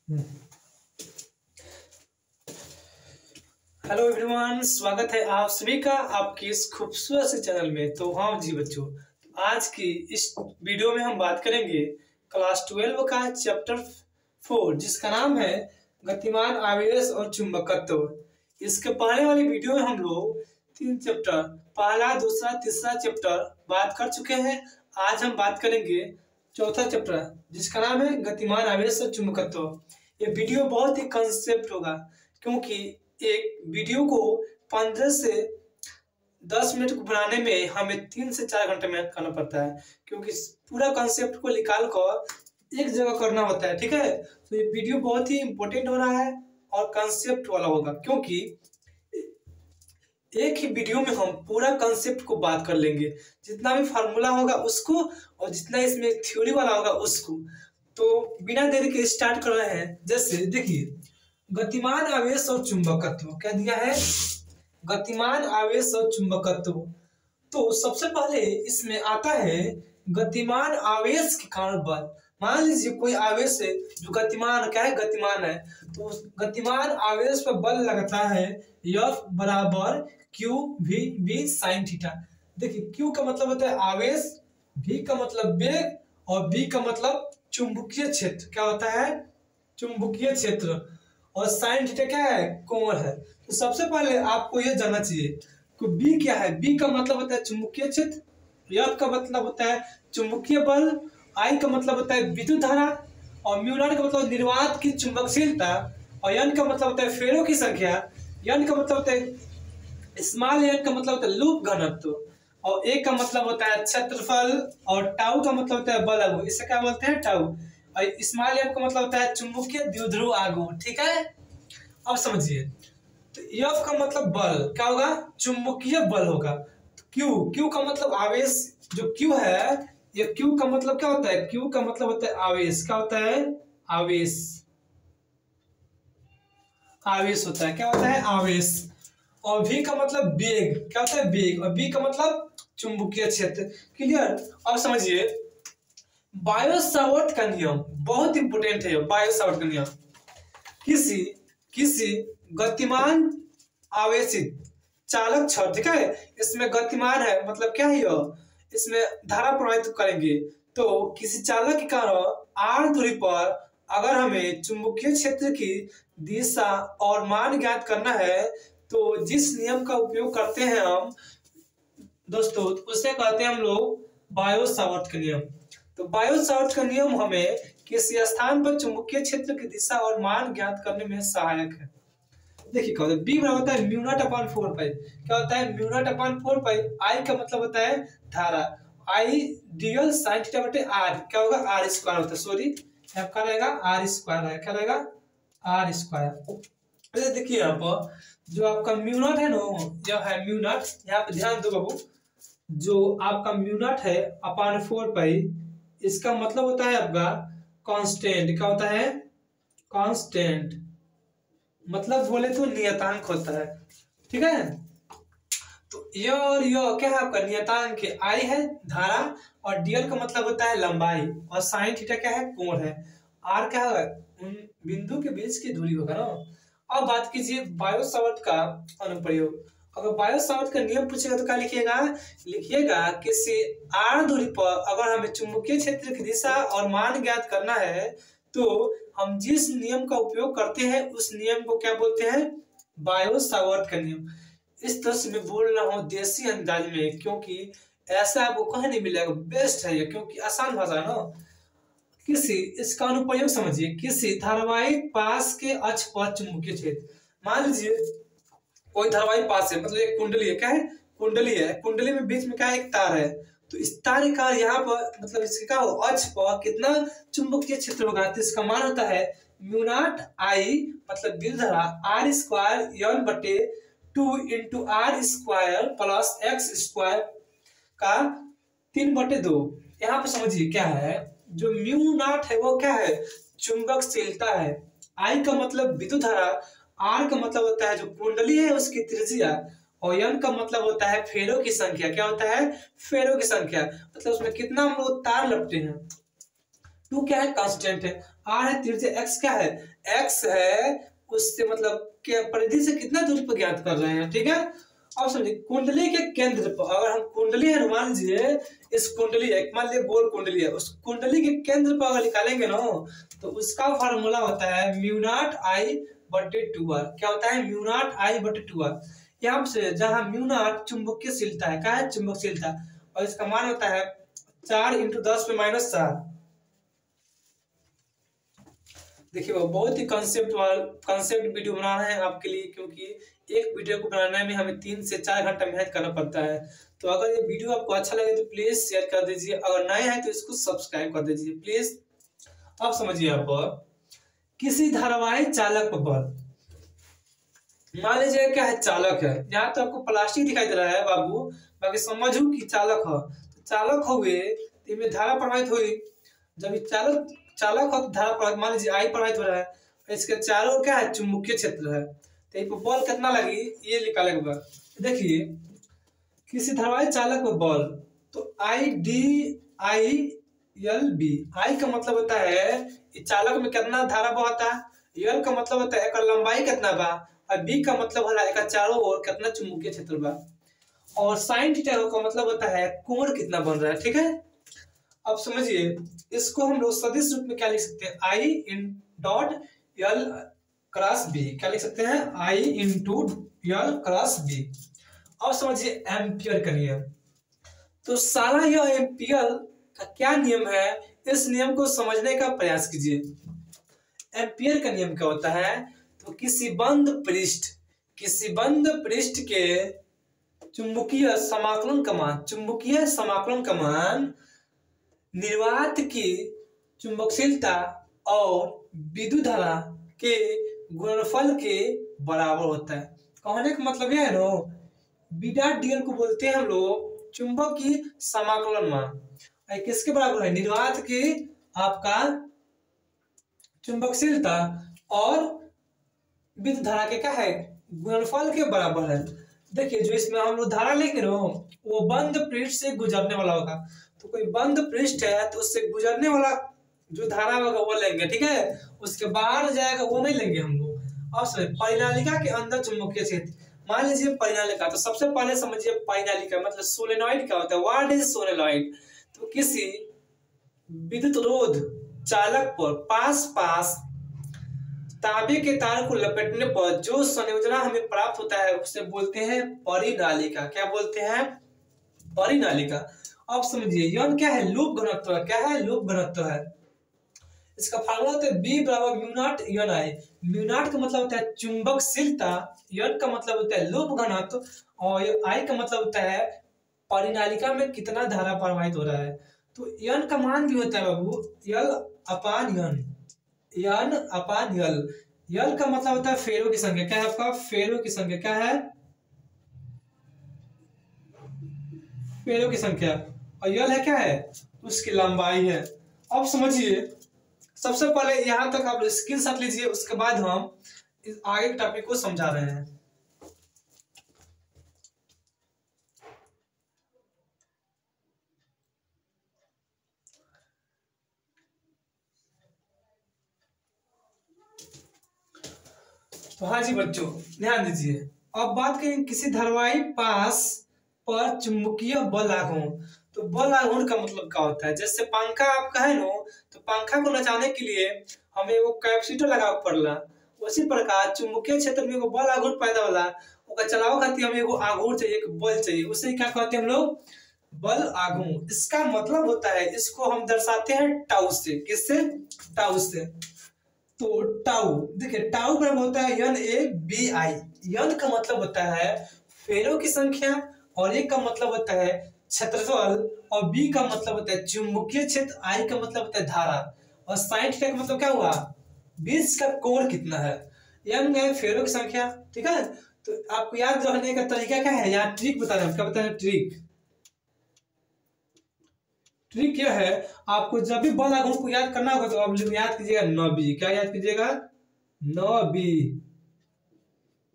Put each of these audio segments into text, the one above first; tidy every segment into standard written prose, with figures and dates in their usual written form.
Hello everyone, स्वागत है आप सभी का आपके इस खूबसूरत से चैनल में। तो हाँ जी बच्चों, आज की इस वीडियो में हम बात करेंगे क्लास 12 का चैप्टर 4 जिसका नाम है गतिमान आवेश और चुंबकत्व। इसके पहले वाली वीडियो में हम लोग 3 चैप्टर, पहला, दूसरा, तीसरा चैप्टर बात कर चुके हैं। आज हम बात करेंगे चौथा चैप्टर जिसका नाम है गतिमान आवेश और चुंबकत्व। ये वीडियो बहुत ही कंसेप्ट होगा क्योंकि एक वीडियो को 15 से 10 मिनट को बनाने में हमें 3 से 4 घंटे मेहनत करना पड़ता है, क्योंकि पूरा कॉन्सेप्ट को निकाल कर एक जगह करना होता है। ठीक है, तो ये वीडियो बहुत ही इंपॉर्टेंट हो रहा है और कॉन्सेप्ट वाला होगा, क्योंकि एक ही वीडियो में हम पूरा कॉन्सेप्ट को बात कर लेंगे, जितना भी फार्मूला होगा उसको और जितना इसमें थ्योरी वाला होगा उसको। तो बिना देरी के स्टार्ट कर रहे हैं। जैसे देखिए, गतिमान आवेश और चुंबकत्व क्या दिया है, गतिमान आवेश और चुंबकत्व। तो सबसे पहले इसमें आता है गतिमान आवेश के कारण बल। मान लीजिए कोई आवेश है जो गतिमान, क्या है, गतिमान है, तो गतिमान आवेश पर बल लगता है F बराबर q v B sine theta. देखिए, क्यू का मतलब होता है आवेश, V का मतलब वेग और B का मतलब चुंबकीय क्षेत्र। क्या होता है, चुंबकीय क्षेत्र। और साइन थीटा क्या है, कोण है। तो सबसे पहले आपको यह जानना चाहिए कि बी क्या है। बी का मतलब होता है चुंबकीय क्षेत्र, एफ का मतलब होता है चुंबकीय बल, आई का मतलब होता है विद्युत धारा, और म्यू नॉट का मतलब निर्वात की चुंबकशीलता, और एन का मतलब होता है फेरों की संख्या, एन का मतलब होता है स्मॉल एन का मतलब होता है लूप घनत्व, और ए का मतलब होता है क्षेत्रफल, और टाउ का मतलब होता है बल। इसे क्या बोलते हैं, टाउ। और स्मॉल एन का मतलब होता है चुंबकीय द्विध्रुव आघूर्ण। ठीक है, अब समझिए। तो एफ का मतलब बल क्या होगा, चुंबकीय बल होगा। तो क्यू का मतलब आवेश, जो क्यू है, ये क्यू का मतलब क्या होता है, क्यू का मतलब होता है आवेश। क्या होता है, आवेश, आवेश होता है। क्या होता है, आवेश। और V का मतलब वेग, क्या होता है, वेग। और B का मतलब चुंबकीय क्षेत्र। क्लियर। अब समझिए, बायो सावर्ट का नियम बहुत इंपोर्टेंट है। बायो सावर्ट का नियम, किसी गतिमान आवेशित चालक छड़, ठीक है, इसमें गतिमान है मतलब क्या है, इसमें धारा प्रवाहित करेंगे। तो किसी चालक के कारण r दूरी पर अगर हमें चुंबकीय क्षेत्र की दिशा और मान ज्ञात करना है, तो जिस नियम का उपयोग करते हैं हम दोस्तों, उसे कहते हैं हम लोग बायो सावर्ट का नियम। तो बायो सावर्ट का नियम हमें किसी स्थान पर चुंबकीय क्षेत्र की दिशा और मान ज्ञात करने में सहायक है। देखिए क्या होता है, बी बराबर होता है म्यू नॉट अपॉन 4 पाई। क्या होता है, म्यू नॉट अपॉन 4 पाई। आई का मतलब होता है धारा, आई डीएल साइन थीटा बटे आर, क्या होगा, आर स्क्वायर होता है। सॉरी, आपका रहेगा आर स्क्वायर है, क्या रहेगा, आर स्क्वायर। देखिए यहाँ पर जो आपका म्यू नॉट है ना, यह है म्यू नॉट। यहाँ पे ध्यान दो बाबू, जो आपका म्यू नॉट है अपॉन 4 पाई, इसका मतलब होता है आपका कांस्टेंट। क्या होता है, कांस्टेंट, मतलब बोले तो नियतांक होता है। ठीक है, तो ये और ये क्या है आपका नियतांक है, आई है धारा, और डीएल का मतलब होता है लंबाई, और साइन थीटा क्या है, कोण है, आर क्या है, उन बिंदु के बीच की दूरी होगा ना। अब बात कीजिए बायो सावर्ट का अनुप्रयोग। अगर बायो सावर्ट का नियम पूछेगा तो क्या लिखिएगा किसी r दूरी पर अगर हमें चुंबकीय क्षेत्र की दिशा और मान ज्ञात करना है, तो हम जिस नियम का उपयोग करते हैं उस नियम को क्या बोलते हैं, बायो सावर्ट का नियम। इस तरह से मैं बोल रहा हूँ देसी अंदाज में, क्योंकि ऐसा आपको कहीं नहीं मिलेगा। बेस्ट है ये, क्योंकि आसान भाषा है ना। इसका अनुप्रयोग समझिए, किसी धारावाहिक पास के अक्ष पर चुंबकीय क्षेत्र। मान लीजिए कोई धारावाहिक पास है, मतलब एक कुंडली है, क्या है, कुंडली है, कुंडली में बीच में क्या है, एक तार है। तो इस तार का यहाँ पर मतलब इसके क्या हो, अक्ष पर कितना चुंबकीय क्षेत्र होगा, तो इसका मान होता है म्यू नॉट आई मतलब विद्युत धारा आर स्क्वायर एन बटे 2 into r square plus x square का 3/2। यहाँ पे समझिए क्या है, जो म्यू नॉट है वो क्या है, चुंबकशीलता है, आई का मतलब विद्युत धारा, आर का मतलब होता है जो कुंडली है उसकी त्रिज्या, और एन का मतलब होता है फेरों की संख्या। क्या होता है, फेरों की संख्या, मतलब उसमें कितना हम लोग तार लपटे हैं। टू क्या है, कांस्टेंट है। आर है त्रिज्या, एक्स क्या है, एक्स है उससे मतलब क्या परिधि से कितना दूरी पर ज्ञात कर रहे हैं, ठीक है। अब समझिए कुंडली के केंद्र पर, अगर हम कुंडली है मान लीजिए इस कुंडली है, मान लीजिए गोल कुंडली है, उस कुंडली के केंद्र पर अगर निकालेंगे ना तो उसका फार्मूला होता है म्यू नॉट आई बटे 2r। क्या होता है, म्यू नॉट आई बटे 2r। यहाँ से जहां म्यू नॉट चुंबकीयशीलता है, क्या है, चुंबकशीलता, और इसका मान होता है 4 × 10⁻⁴। देखिए वो बहुत ही कंसेप्ट वीडियो बना रहे हैं आपके लिए, क्योंकि एक वीडियो को बनाने में हमें 3 से 4 घंटा मेहनत करना पड़ता है। तो अगर ये वीडियो आपको अच्छा लगे तो प्लीज शेयर कर दीजिए, अगर नए हैं तो इसको सब्सक्राइब कर दीजिए प्लीज। अब समझिए आप, किसी धारावाहिक चालक पर बल, मान लीजिए क्या है, चालक है, यहाँ तो आपको प्लास्टिक दिखाई दे रहा है बाबू, बाकी समझू कि चालक है, तो चालक हुए तो इनमें धारा प्रवाहित हुई, जब ये चालक हो तो धारा प्रवाहित, मान लीजिए आई प्रवाहित हो रहा है, इसके चारों ओर क्या है, चुंबकीय क्षेत्र है, तो इस पर बल कितना लगी ये निकालेगा। देखिए किसी धारावाहिक चालक पर बल, तो I D I L B, I का मतलब होता है चालक में कितना धारा बहता है, एल का मतलब होता है लंबाई कितना बा, और बी का मतलब हो रहा है चारों ओर कितना चुंबकीय क्षेत्र बा, और साइन थीटा का मतलब होता है कोण कितना बन रहा है, ठीक है। अब समझिए इसको हम लोग सदिश रूप में क्या लिख सकते हैं, I in dot L cross B, क्या लिख सकते हैं, I into L cross B. अब समझिए एम्पियर का नियम, तो सारा यह एम्पियर का क्या नियम है, इस नियम को समझने का प्रयास कीजिए। एम्पियर का नियम क्या होता है, तो किसी बंद पृष्ठ के चुंबकीय समाकलन का मान निर्वात की चुंबकशीलता और विद्युत धारा के गुणनफल के बराबर होता है। कहने का मतलब यह है ना, बी डॉट डी एल को बोलते हैं हम लोग चुंबक की समाकलन मान, किसके बराबर है, निर्वात की आपका चुंबकशीलता और विद्युत धारा के क्या है, गुणनफल के बराबर है। देखिए जो इसमें हम लोग धारा लेंगे ना वो बंद पृष्ठ से गुजरने वाला होगा, तो कोई बंद पृष्ठ है तो उससे गुजरने वाला जो धारा होगा वो लेंगे, ठीक है, उसके बाहर जाएगा वो नहीं लेंगे हम लोग। और परिनालिका के अंदर चुंबकीय क्षेत्र, मान लीजिए परिनालिका, तो सबसे पहले समझिए परिनालिका मतलब सोलेनॉइड क्या होता है, व्हाट इज सोलेनॉइड, तो किसी विद्युत रोध चालक पर पास तांबे के तार को लपेटने पर जो संयोजना हमें प्राप्त होता है उसे बोलते हैं परिनालिका। क्या बोलते हैं, परिनालिका। अब समझिए यन क्या है, लूप घनत्व है, क्या है, लूप घनत्व है। इसका फार्मूला होता है बी बराबर mu not an I. Mu naught का मतलब होता है चुंबकशीलता, एन का मतलब होता है लूप घनत्व, और आई का मतलब होता है परिनालिका में कितना धारा प्रवाहित हो रहा है। तो एन का मान भी होता है बाबू एल अपान एन, एन अपान एल। एल का मतलब होता है फेरों की संख्या, क्या है आपका, फेरों की संख्या, क्या है, फेरों की संख्या, और एल है क्या है, उसकी लंबाई है। अब समझिए सबसे पहले यहां तक आप स्क्रीन शॉट लीजिए, उसके बाद हम इस आगे के टॉपिक को समझा रहे हैं। तो हाँ जी बच्चों ध्यान दीजिए, अब बात करें किसी धारावाहिक पास पर चुंबकीय बल लागू। तो बल लागू का मतलब क्या होता है, जैसे पंखा आपका है ना, तो पंखा को नचाने के लिए हमें वो कैपेसिटर लगा पड़ला, उसी प्रकार चुंबकीय क्षेत्र में वो बल आघूर्ण पैदा होला, ओका चलावे खातिर हमें एगो आघूर्ण चाहिए, एक बल चाहिए, उसे क्या कहते हैं हम लोग, बल आघूर्ण। इसका मतलब होता है, इसको हम दर्शाते हैं टाउ से, किससे, टाउ से। तो टाउ देखिए, टाउ का होता है n a b i. N का मतलब होता है फेरों की संख्या, और ए का मतलब होता है क्षेत्रफल, और बी का मतलब होता है चुंबकीय क्षेत्र, आई का मतलब होता है धारा, और साइन थीटा का मतलब क्या हुआ, बीच का कोण कितना है। एन है फेरों की संख्या, ठीक है। तो आपको याद रखने का तरीका क्या है, यहाँ ट्रिक बता रहे हैं, क्या बता रहे हैं, ट्रिक क्या है, आपको जब भी बल आघूर्ण को याद करना होगा तो आप याद कीजिएगा 9b। क्या याद कीजिएगा, 9b।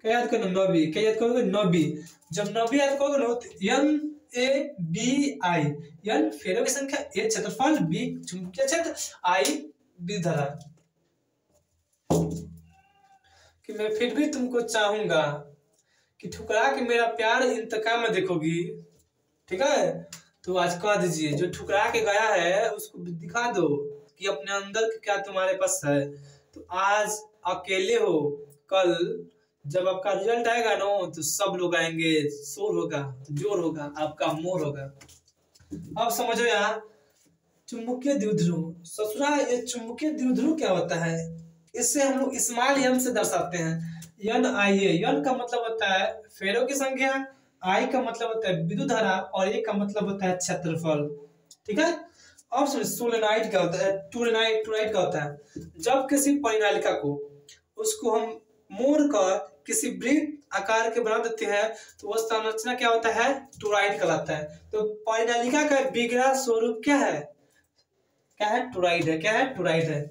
क्या याद करना, 9b। क्या याद करोगे, 9b। जब 9b याद करोगे ना तो एन ए बी आई, यानी फेरों की संख्या ए क्षेत्रफल, बी चुंबकीय क्षेत्र, आई विद्युत धारा। कि मैं फिर भी तुमको चाहूंगा कि ठुकरा के मेरा प्यार इंतकाम में देखोगी, ठीक है। तो आज कह दीजिए, जो ठुकरा के गया है उसको दिखा दो कि अपने अंदर क्या तुम्हारे पास है। तो आज अकेले हो, कल जब आपका रिजल्ट आएगा ना तो सब लोग आएंगे, शोर होगा, जोर होगा, आपका मोर होगा। अब समझो यार, चुंबकीय द्विध्रुव। ससुरा ये चुंबकीय द्विध्रुव क्या होता है? इससे हम लोग स्मॉल एम से दर्शाते हैं। यन आई ए, यन का मतलब होता है फेरों की संख्या, आई का मतलब होता है विद्युत धारा और ए का मतलब होता है क्षेत्रफल, ठीक है। अब सोलेनोइड क्या होता है? टूरेनाइड क्या होता है? जब किसी परिनालिका को उसको हम मोड़ कर किसी वृत्त आकार के बना देते हैं तो वो संरचना क्या होता है? टोरॉइड कहलाता है। तो परिनालिका का विग्रह स्वरूप क्या है? क्या है? टोरॉइड है। क्या है? टोरॉइड है।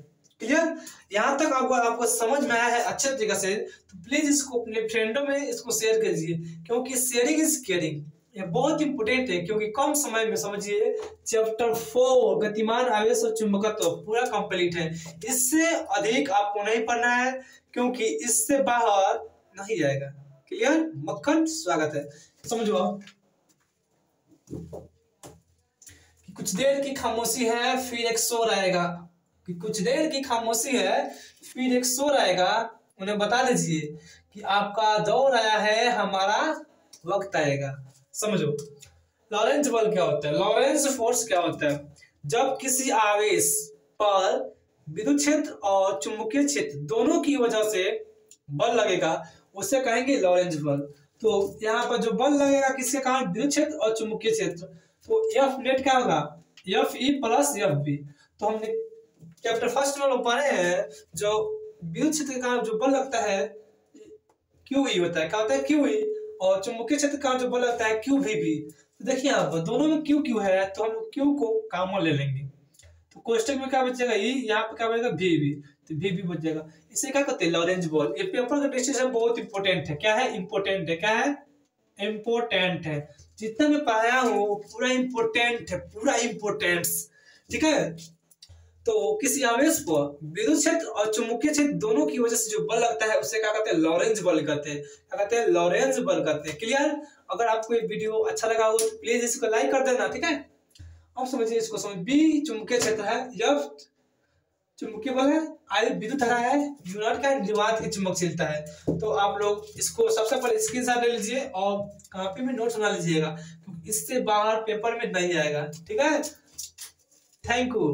क्लियर? यहाँ तक आपको समझ में आया है अच्छे तरीके से, तो प्लीज इसको अपने फ्रेंडों में इसको शेयर कीजिए, क्योंकि शेयरिंग इज केयरिंग, ये बहुत इंपोर्टेंट है। क्योंकि कम समय में समझिए चैप्टर 4 गतिमान आवेश और चुंबकत्व पूरा कंप्लीट है। इससे अधिक आपको नहीं पढ़ना है, क्योंकि इससे बाहर नहीं जाएगा। क्लियर? मक्खन स्वागत है। समझो आप कि कुछ देर की खामोशी है फिर एक शोर आएगा, कि कुछ देर की खामोशी है फिर एक शोर आएगा। उन्हें बता दीजिए कि आपका दौर आया है, हमारा वक्त आएगा। समझो लॉरेंज बल क्या होता है? लॉरेंज फोर्स क्या होता है? जब किसी आवेश पर विद्युत क्षेत्र और चुंबकीय क्षेत्र दोनों की वजह से बल लगेगा, उसे कहेंगे लॉरेंज बल। तो यहाँ पर जो बल लगेगा किसके कारण? विद्युत क्षेत्र और चुंबकीय क्षेत्र। तो एफ नेट क्या होगा? F E plus F B. तो हमने चैप्टर फर्स्ट में लोग पढ़े हैं, जो विद्युत क्षेत्र के कारण जो बल लगता है क्यू ई होता है। क्या होता है? Q E. और चुंबकीय क्षेत्र का जो बल लगता है क्यू वी बी। तो देखिए यहाँ दोनों में क्यू क्यू है, तो हम क्यू को कॉमन ले लेंगे। तो कोष्टक में क्या बचेगा? ई, यहाँ पे क्या बचेगा? V B. तो वी बी बच जाएगा। इसे क्या कहते हैं? Lorentz ball. ये पेपर का डिस्कशन बहुत इंपॉर्टेंट है। क्या है? इंपॉर्टेंट है। क्या है? इम्पोर्टेंट है। जितना मैं पढ़ाया हूँ पूरा इम्पोर्टेंट है, पूरा इम्पोर्टेंस, ठीक है। तो किसी आवेश पर विद्युत क्षेत्र और चुंबकीय क्षेत्र दोनों की वजह से जो बल लगता है उसे क्या कहते हैं? लॉरेंज बल कहते हैं। क्या कहते हैं? लॉरेंज बल कहते हैं। क्लियर? अगर आपको ये वीडियो अच्छा लगा हो तो प्लीज इसको लाइक कर देना, ठीक है। अब समझिए इसको, समझ बी चुंबकीय क्षेत्र है, एफ चुंबकीय बल है, आई विद्युत धारा है, यू नॉट का निर्वात की चुंबकशीलता है। तो आप लोग इसको सबसे पहले स्क्रीनशॉट ले लीजिए और कॉपी में नोट्स बना लीजिएगा, क्योंकि इससे बाहर पेपर में नहीं आएगा, ठीक है। Thank you.